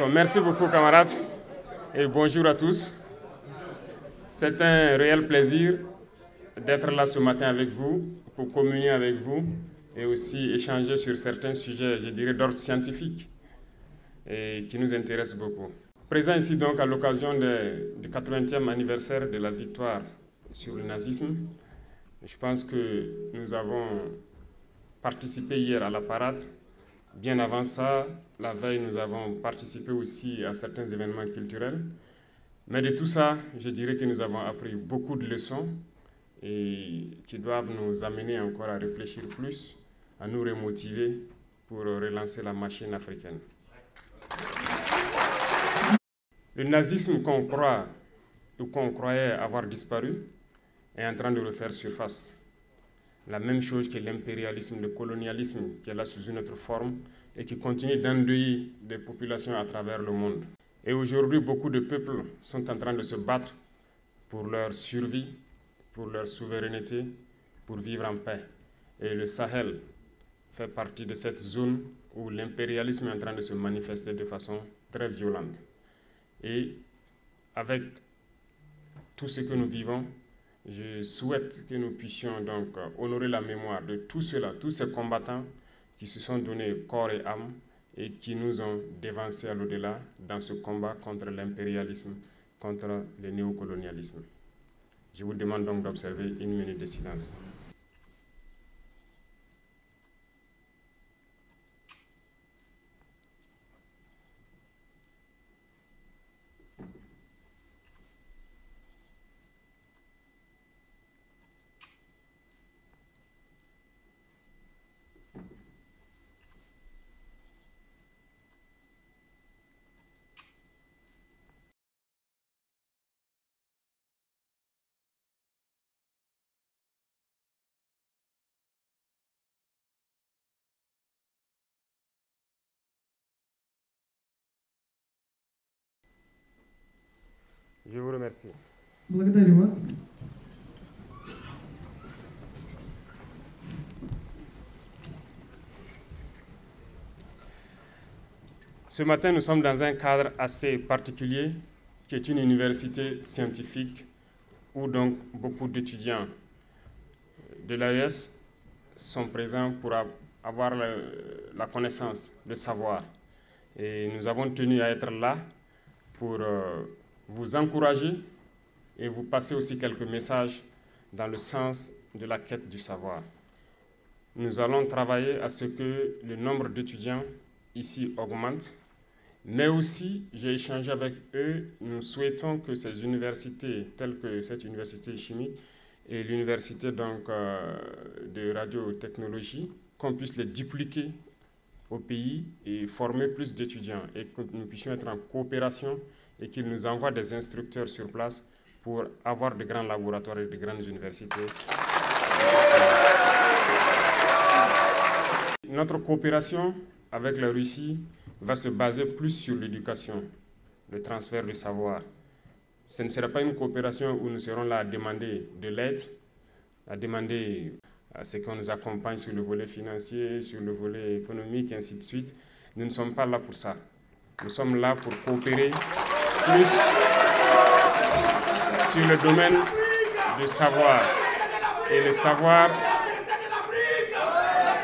merci beaucoup camarades et bonjour à tous. C'est un réel plaisir d'être là ce matin avec vous, pour communier avec vous et aussi échanger sur certains sujets, je dirais, d'ordre scientifique et qui nous intéressent beaucoup. Présent ici donc à l'occasion du 80e anniversaire de la victoire sur le nazisme, je pense que nous avons participé hier à la parade. Bien avant ça, la veille, nous avons participé aussi à certains événements culturels. Mais de tout ça, je dirais que nous avons appris beaucoup de leçons et qui doivent nous amener encore à réfléchir plus, à nous remotiver pour relancer la machine africaine. Le nazisme qu'on croit ou qu'on croyait avoir disparu est en train de refaire surface. La même chose que l'impérialisme, le colonialisme qui est là sous une autre forme et qui continue d'endeuiller des populations à travers le monde. Et aujourd'hui, beaucoup de peuples sont en train de se battre pour leur survie, pour leur souveraineté, pour vivre en paix. Et le Sahel fait partie de cette zone où l'impérialisme est en train de se manifester de façon très violente. Et avec tout ce que nous vivons, je souhaite que nous puissions donc honorer la mémoire de tous ceux-là, tous ces combattants qui se sont donnés corps et âme et qui nous ont dévancés à l'au-delà dans ce combat contre l'impérialisme, contre le néocolonialisme. Je vous demande donc d'observer une minute de silence. Je vous remercie. Благодарю вас. Ce matin, nous sommes dans un cadre assez particulier, qui est une université scientifique, où donc beaucoup d'étudiants de l'AES sont présents pour avoir la connaissance, le savoir. Et nous avons tenu à être là pour vous encourager et vous passer aussi quelques messages dans le sens de la quête du savoir. Nous allons travailler à ce que le nombre d'étudiants ici augmente, mais aussi, j'ai échangé avec eux, nous souhaitons que ces universités, telles que cette université de chimie et l'université donc, de radiotechnologie, qu'on puisse les dupliquer au pays et former plus d'étudiants et que nous puissions être en coopération et qu'ils nous envoient des instructeurs sur place pour avoir de grands laboratoires et de grandes universités. Notre coopération avec la Russie va se baser plus sur l'éducation, le transfert de savoir. Ce ne sera pas une coopération où nous serons là à demander de l'aide, à demander à ce qu'on nous accompagne sur le volet financier, sur le volet économique, et ainsi de suite. Nous ne sommes pas là pour ça. Nous sommes là pour coopérer plus sur le domaine du savoir. Et le savoir,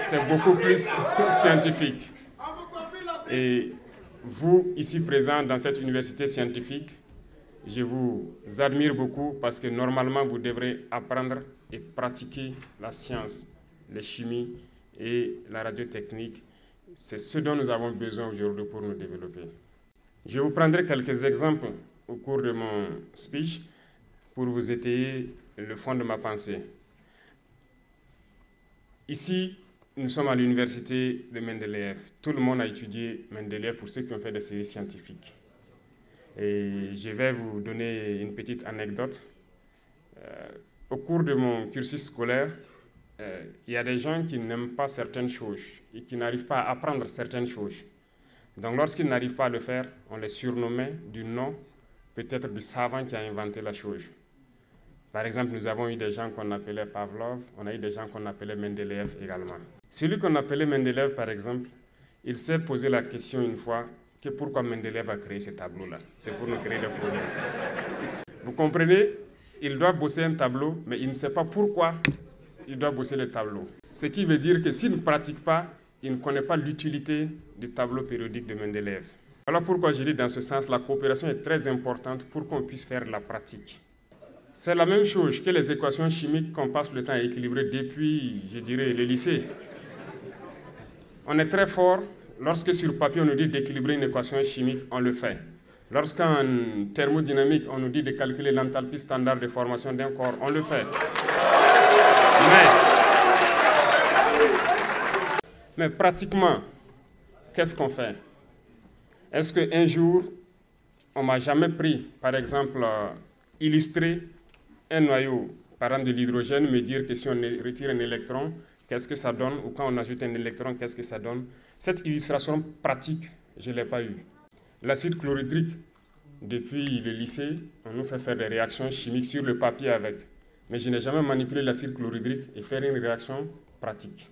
c'est beaucoup plus scientifique. Et vous, ici présents dans cette université scientifique, je vous admire beaucoup parce que normalement, vous devrez apprendre et pratiquer la science, la chimie et la radiotechnique. C'est ce dont nous avons besoin aujourd'hui pour nous développer. Je vous prendrai quelques exemples au cours de mon speech pour vous étayer le fond de ma pensée. Ici, nous sommes à l'université de Mendeleïev. Tout le monde a étudié Mendeleïev pour ceux qui ont fait des séries scientifiques. Et je vais vous donner une petite anecdote. Au cours de mon cursus scolaire, il y a des gens qui n'aiment pas certaines choses et qui n'arrivent pas à apprendre certaines choses. Donc lorsqu'ils n'arrivent pas à le faire, on les surnommait du nom peut-être du savant qui a inventé la chose. Par exemple, nous avons eu des gens qu'on appelait Pavlov, on a eu des gens qu'on appelait Mendeleïev également. Celui qu'on appelait Mendeleïev, par exemple, il s'est posé la question une fois que pourquoi Mendeleev a créé ce tableau-là. C'est pour nous créer des problèmes. Vous comprenez? Il doit bosser un tableau, mais il ne sait pas pourquoi il doit bosser le tableau. Ce qui veut dire que s'il ne pratique pas, il ne connaît pas l'utilité du tableau périodique de Mendeleev. Voilà pourquoi je dis dans ce sens, la coopération est très importante pour qu'on puisse faire de la pratique. C'est la même chose que les équations chimiques qu'on passe le temps à équilibrer depuis, je dirais, le lycée. On est très fort, lorsque sur papier on nous dit d'équilibrer une équation chimique, on le fait. Lorsqu'en thermodynamique on nous dit de calculer l'enthalpie standard de formation d'un corps, on le fait. Mais pratiquement, qu'est-ce qu'on fait? Est-ce qu'un jour, on m'a jamais pris, par exemple, illustrer un noyau, par exemple de l'hydrogène, me dire que si on retire un électron, qu'est-ce que ça donne? Ou quand on ajoute un électron, qu'est-ce que ça donne? Cette illustration pratique, je ne l'ai pas eue. L'acide chlorhydrique, depuis le lycée, on nous fait faire des réactions chimiques sur le papier avec. Mais je n'ai jamais manipulé l'acide chlorhydrique et faire une réaction pratique.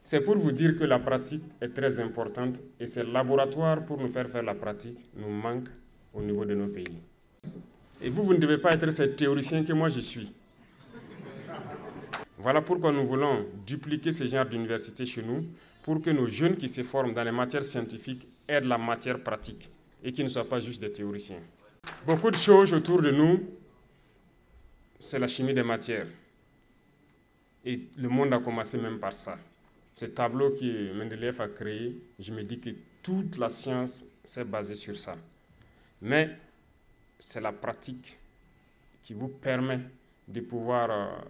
C'est pour vous dire que la pratique est très importante et ces laboratoires pour nous faire la pratique nous manquent au niveau de nos pays. Et vous ne devez pas être ce théoricien que moi je suis. Voilà pourquoi nous voulons dupliquer ce genre d'université chez nous pour que nos jeunes qui se forment dans les matières scientifiques aient de la matière pratique et qu'ils ne soient pas juste des théoriciens. Beaucoup de choses autour de nous, c'est la chimie des matières. Et le monde a commencé même par ça. Ce tableau que Mendeleev a créé, je me dis que toute la science s'est basée sur ça. Mais c'est la pratique qui vous permet de pouvoir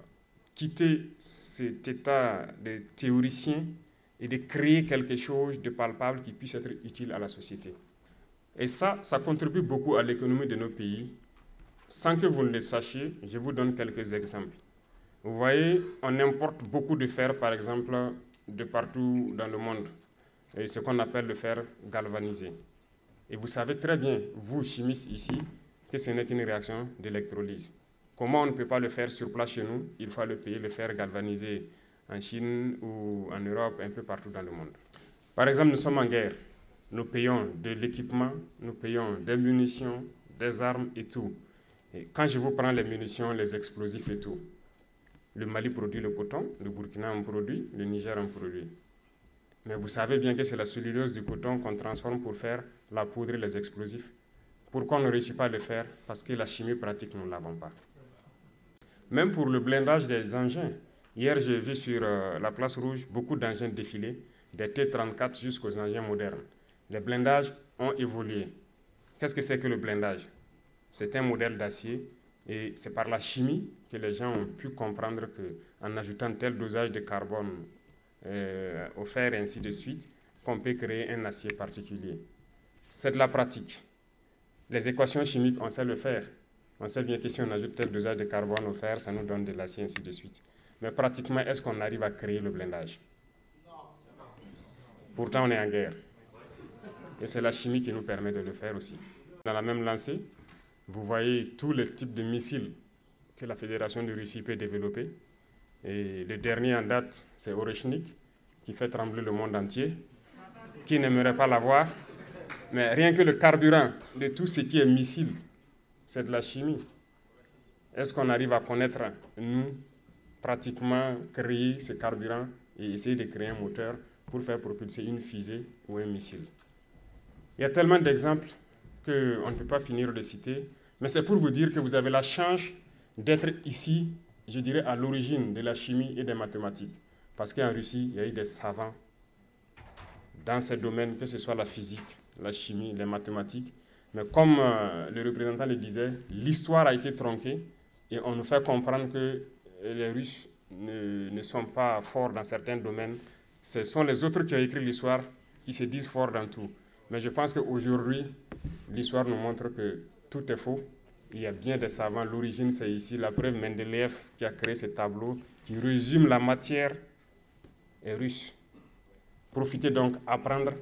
quitter cet état de théoricien et de créer quelque chose de palpable qui puisse être utile à la société. Et ça contribue beaucoup à l'économie de nos pays. Sans que vous ne le sachiez, je vous donne quelques exemples. Vous voyez, on importe beaucoup de fer, par exemple, de partout dans le monde, et ce qu'on appelle le fer galvanisé. Et vous savez très bien, vous chimistes ici, que ce n'est qu'une réaction d'électrolyse. Comment on ne peut pas le faire sur place chez nous? Il faut le payer, le fer galvanisé en Chine ou en Europe, un peu partout dans le monde. Par exemple, nous sommes en guerre. Nous payons de l'équipement, nous payons des munitions, des armes et tout. Et quand je vous prends les munitions, les explosifs et tout, le Mali produit le coton, le Burkina en produit, le Niger en produit. Mais vous savez bien que c'est la cellulose du coton qu'on transforme pour faire la poudre et les explosifs. Pourquoi on ne réussit pas à le faire? Parce que la chimie pratique, nous ne l'avons pas. Même pour le blindage des engins. Hier, j'ai vu sur la place rouge beaucoup d'engins défiler, des T-34 jusqu'aux engins modernes. Les blindages ont évolué. Qu'est-ce que c'est que le blindage? C'est un modèle d'acier. Et c'est par la chimie que les gens ont pu comprendre qu'en ajoutant tel dosage de carbone au fer et ainsi de suite, qu'on peut créer un acier particulier. C'est de la pratique. Les équations chimiques, on sait le faire. On sait bien que si on ajoute tel dosage de carbone au fer, ça nous donne de l'acier, ainsi de suite. Mais pratiquement, est-ce qu'on arrive à créer le blindage? Pourtant, on est en guerre. Et c'est la chimie qui nous permet de le faire aussi. Dans la même lancée, vous voyez tous les types de missiles que la Fédération de Russie peut développer. Et le dernier en date, c'est Oreshnik, qui fait trembler le monde entier. Qui n'aimerait pas l'avoir? Mais rien que le carburant de tout ce qui est missile, c'est de la chimie. Est-ce qu'on arrive à connaître, nous, pratiquement créer ce carburant et essayer de créer un moteur pour faire propulser une fusée ou un missile? Il y a tellement d'exemples qu'on ne peut pas finir de citer, mais c'est pour vous dire que vous avez la chance d'être ici, je dirais, à l'origine de la chimie et des mathématiques. Parce qu'en Russie, il y a eu des savants dans ces domaines, que ce soit la physique, la chimie, les mathématiques. Mais comme le représentant le disait, l'histoire a été tronquée et on nous fait comprendre que les Russes ne sont pas forts dans certains domaines. Ce sont les autres qui ont écrit l'histoire qui se disent forts dans tout. Mais je pense qu'aujourd'hui, l'histoire nous montre que tout est faux. Il y a bien des savants. L'origine, c'est ici. La preuve, Mendeleev qui a créé ce tableau qui résume la matière est russe. Profitez donc, apprendre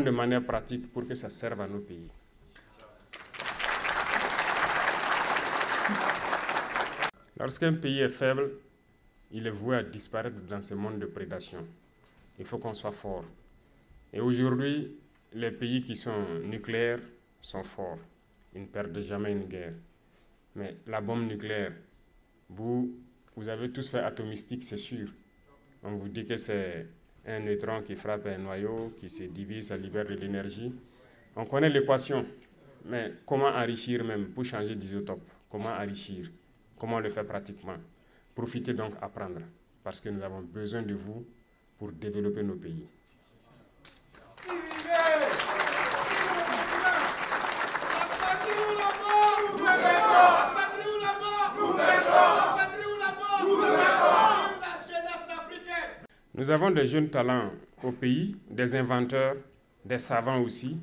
de manière pratique pour que ça serve à nos pays. Lorsqu'un pays est faible, il est voué à disparaître dans ce monde de prédation. Il faut qu'on soit fort. Et aujourd'hui, les pays qui sont nucléaires sont forts. Ils ne perdent jamais une guerre. Mais la bombe nucléaire, vous avez tous fait atomistique, c'est sûr. On vous dit que c'est un neutron qui frappe un noyau, qui se divise, ça libère de l'énergie. On connaît l'équation, mais comment enrichir même pour changer d'isotope? Comment enrichir? Comment le faire pratiquement? Profitez donc apprendre, parce que nous avons besoin de vous pour développer nos pays. Nous avons des jeunes talents au pays, des inventeurs, des savants aussi,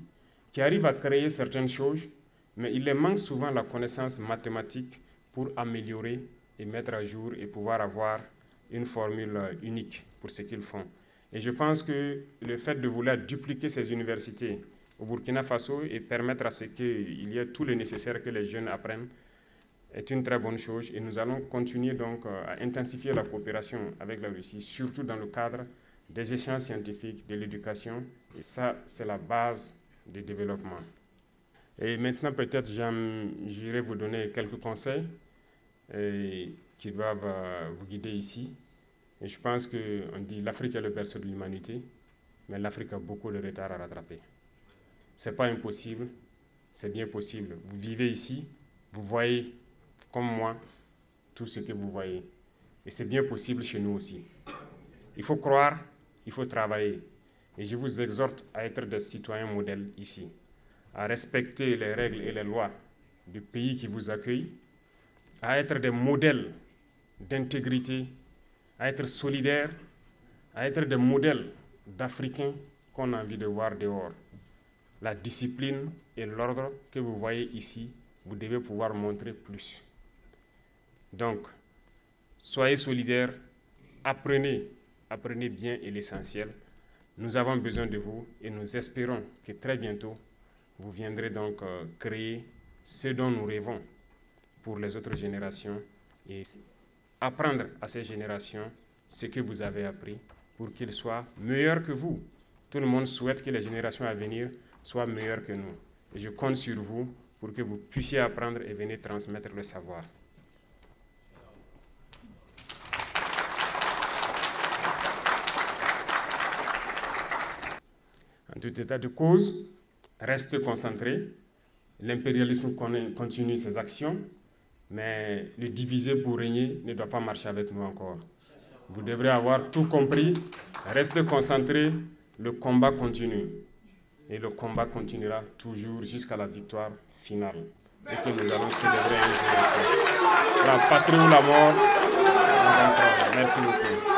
qui arrivent à créer certaines choses, mais il leur manque souvent la connaissance mathématique pour améliorer et mettre à jour et pouvoir avoir une formule unique pour ce qu'ils font. Et je pense que le fait de vouloir dupliquer ces universités au Burkina Faso et permettre à ce qu'il y ait tout le nécessaire que les jeunes apprennent est une très bonne chose. Et nous allons continuer donc à intensifier la coopération avec la Russie, surtout dans le cadre des échanges scientifiques, de l'éducation. Et ça, c'est la base du développement. Et maintenant, peut-être, j'irai vous donner quelques conseils qui doivent vous guider ici. Et je pense qu'on dit l'Afrique est le berceau de l'humanité, mais l'Afrique a beaucoup de retard à rattraper. Ce n'est pas impossible, c'est bien possible. Vous vivez ici, vous voyez, comme moi, tout ce que vous voyez. Et c'est bien possible chez nous aussi. Il faut croire, il faut travailler. Et je vous exhorte à être des citoyens modèles ici, à respecter les règles et les lois du pays qui vous accueille, à être des modèles d'intégrité, à être solidaires, à être des modèles d'Africains qu'on a envie de voir dehors. La discipline et l'ordre que vous voyez ici, vous devez pouvoir montrer plus. Donc, soyez solidaires, apprenez bien et l'essentiel. Nous avons besoin de vous et nous espérons que très bientôt, vous viendrez donc créer ce dont nous rêvons pour les autres générations et apprendre à ces générations ce que vous avez appris pour qu'ils soient meilleurs que vous. Tout le monde souhaite que les générations à venir soient meilleures que nous. Et je compte sur vous pour que vous puissiez apprendre et venir transmettre le savoir. En tout état de cause, restez concentrés. L'impérialisme continue ses actions, mais le diviser pour régner ne doit pas marcher avec nous encore. Vous devrez avoir tout compris. Restez concentrés. Le combat continue. Et le combat continuera toujours jusqu'à la victoire finale. Et que nous allons célébrer un jour. La patrie ou la mort. Merci beaucoup.